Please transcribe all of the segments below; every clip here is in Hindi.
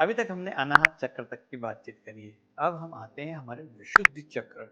अभी तक हमने अनाहत चक्र तक की बातचीत करी है। अब हम आते हैं हमारे विशुद्धि चक्र,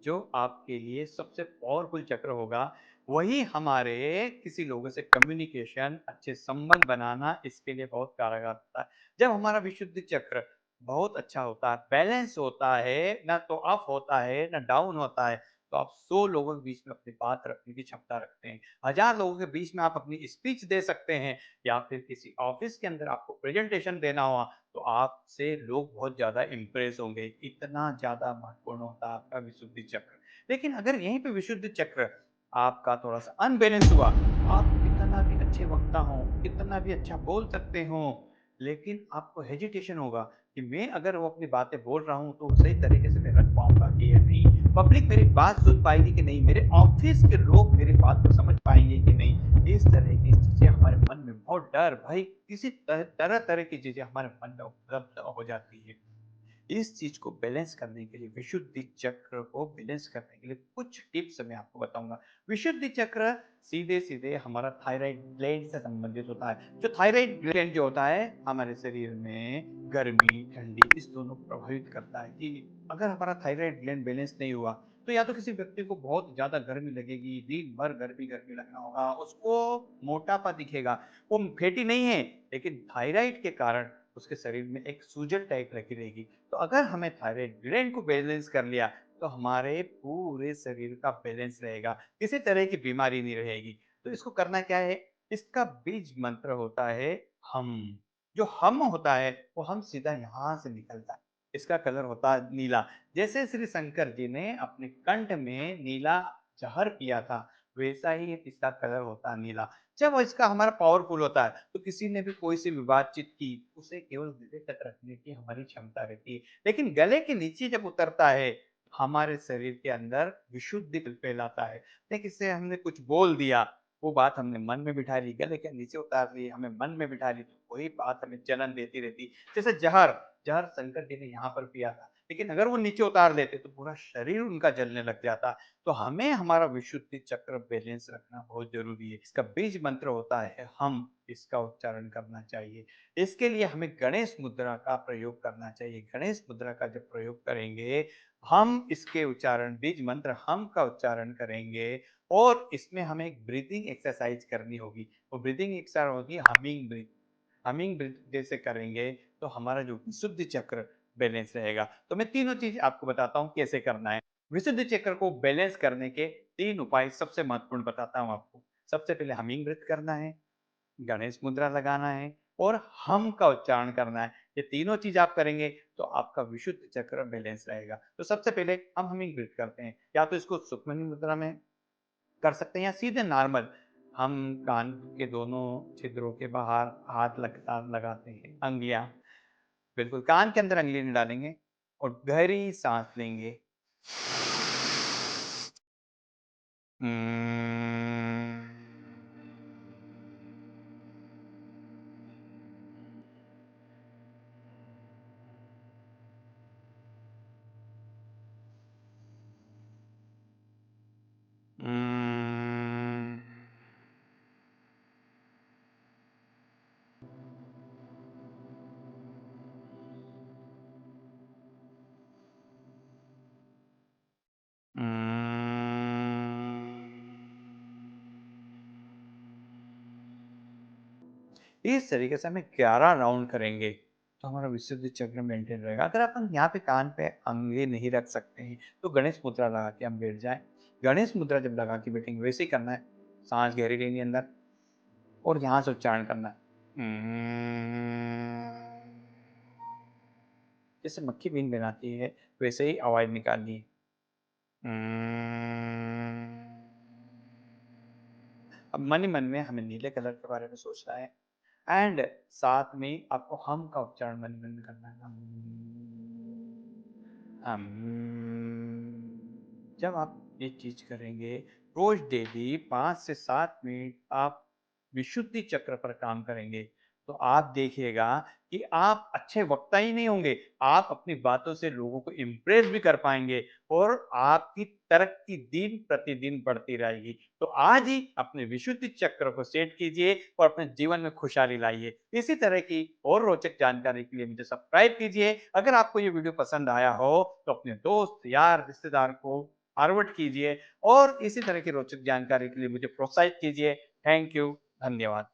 जो आपके लिए सबसे पावरफुल चक्र होगा। वही हमारे किसी लोगों से कम्युनिकेशन, अच्छे संबंध बनाना, इसके लिए बहुत कारगर होता है। जब हमारा विशुद्धि चक्र बहुत अच्छा होता है, बैलेंस होता है, ना तो अप होता है, ना डाउन होता है, तो आप 100 लोगों के बीच में अपनी बात रखने की क्षमता रखते हैं। 1000 लोगों के बीच में आप अपनी स्पीच दे सकते हैं, या फिर किसी ऑफिस के अंदर आपको प्रेजेंटेशन देना हुआ, तो आपसे लोग बहुत ज़्यादा इम्प्रेस होंगे। इतना ज़्यादा महत्वपूर्ण होता है आपका विशुद्धि चक्र। लेकिन अगर यहीं पे विशुद्धि चक्र आपका थोड़ा-सा अनबैलेंस हुआ, आप कितना भी अच्छे वक्ता हों, कितना भी अच्छा बोल सकते हों, लेकिन आपको हेजिटेशन होगा कि मैं अगर वो अपनी बातें बोल रहा हूँ, तो सही तरीके से मैं रख पाऊँगा कि या नहीं? पब्लिक मेरी बात सुन पाएगी कि नहीं? मेरे ऑफ़िस के लोग मेरी बात को समझ पाएँगे कि नहीं? इस तरह की चीज़ें हमारे मन में बहुत डर, भय, किसी तरह-तरह की चीज़ें हमारे मन में उपलब्ध हो जाती है। इस चीज़ को बैलेंस करने के लिए, विशुद्धि चक्र को बैलेंस करने के लिए कुछ टिप्स मैं आपको बताऊँगा। विशुद्धि चक्र सीधे-सीधे हमारा थायरॉइड ग्लैंड से संबंधित होता है। जो थायरॉइड ग्लैंड जो होता है, हमारे शरीर में गर्मी, ठंडी इस दोनों को प्रभावित करता है कि अगर हमारा थायरॉइड ग्लैंड बैलेंस नहीं हुआ, तो या तो किसी व्यक्ति को बहुत ज़्यादा गर्मी लगेगी, दिन भर गर्मी-गर्मी लगना होगा, उसको मोटापा दिखेगा। वो फैटी नहीं है, लेकिन थायरॉइड के कारण उसके शरीर में एक सूजन टाइप लगी रहेगी। तो अगर हमें थायरॉइड ग्लैंड को बैलेंस कर लिया, तो हमारे पूरे शरीर का बैलेंस रहेगा, किसी तरह की बीमारी नहीं रहेगी। तो इसको करना क्या है? इसका बीज मंत्र होता है हम। जो हम होता है, वो हम सीधा यहाँ से निकलता है। इसका कलर होता है नीला। जैसे श्री शंकर जी ने अपने कंठ में नीला जहर पिया था, वैसा ही इसका कलर होता है नीला। जब इसका हमारा पावरफुल होता है, तो किसी ने भी कोई सी भी बातचीत की, उसे केवल गले तक रखने की हमारी क्षमता रहती है। लेकिन गले के नीचे जब उतरता है, हमारे शरीर के अंदर विशुद्धि फैलाता है। देखिए, इससे हमने कुछ बोल दिया, वो बात हमने मन में बिठा ली, गले के नीचे उतार ली, हमें मन में बिठा ली, तो वही बात हमें जलन देती रहती। जैसे जहर, जहर शंकर जी ने यहाँ पर पिया था, लेकिन अगर वो नीचे उतार देते, तो पूरा शरीर उनका जलने लग जाता। तो हमें हमारा विशुद्धि चक्र बैलेंस रखना बहुत ज़रूरी है। इसका बीज मंत्र होता है हम, इसका उच्चारण करना चाहिए। इसके लिए हमें गणेश मुद्रा का प्रयोग करना चाहिए। गणेश मुद्रा का जब प्रयोग करेंगे, हम इसके उच्चारण बीज मंत्र हम का उच्चारण करेंगे, और इसमें हमें एक ब्रीथिंग एक्सरसाइज करनी होगी। वो ब्रीथिंग एक्सरसाइज होगी हमिंग ब्रीथ। हमिंग ब्रीथ जैसे करेंगे, तो हमारा जो विशुद्धि चक्र बैलेंस रहेगा। तो मैं तीनों चीज़ आपको बताता हूँ कैसे करना है। विशुद्धि चक्र को बैलेंस करने के 3 उपाय सबसे महत्वपूर्ण बताता हूँ आपको। सबसे पहले हमिंग ब्रीथ करना है, गणेश मुद्रा लगाना है, और हम का उच्चारण करना है। ये तीनों चीज़ आप करेंगे, तो आपका विशुद्ध चक्र बैलेंस रहेगा। तो सबसे पहले हम हमिंग ब्रीथ करते हैं, या तो इसको सुखमनी मुद्रा में कर सकते हैं, या सीधे नॉर्मल हम कान के दोनों छिद्रों के बाहर हाथ लगाते हैं, अंगुलियाँ बिल्कुल कान के अंदर अंगुली नहीं डालेंगे, और गहरी साँस लेंगे। इस तरीके से हमें 11 राउंड करेंगे, तो हमारा विशुद्धि चक्र मेंटेन रहेगा। अगर अपन यहाँ पे कान पे अंगुली नहीं रख सकते हैं, तो गणेश मुद्रा लगा के हम बैठ जाएँ। गणेश मुद्रा जब लगा के बैठेंगे, वैसे ही करना है। साँस गहरी लेनी है अंदर, और यहाँ से उच्चारण करना है। जैसे मक्खी बीन बनाती है, वैसे ही आवाज़ निकालनी है। अब मन ही मन में हमें नीले कलर के बारे में सोचना है, एंड साथ में आपको हम का उच्चारण मन मन में करना है। हम। जब आप ये चीज करेंगे, रोज डेली 5 से 7 मिनट आप विशुद्धि चक्र पर काम करेंगे, तो आप देखिएगा कि आप अच्छे वक्ता ही नहीं होंगे, आप अपनी बातों से लोगों को इम्प्रेस भी कर पाएँगे और आपकी तरक्की दिन प्रतिदिन बढ़ती रहेगी। तो आज ही अपने विशुद्धि चक्र को सेट कीजिए और अपने जीवन में खुशहाली लाइए। इसी तरह की और रोचक जानकारी के लिए मुझे सब्सक्राइब कीजिए। अगर आपको ये वीडियो पसंद आया हो, तो अपने दोस्त, यार, रिश्तेदार को फॉरवर्ड कीजिए और इसी तरह की रोचक जानकारी के लिए मुझे प्रोत्साहित कीजिए। Thank you. धन्यवाद।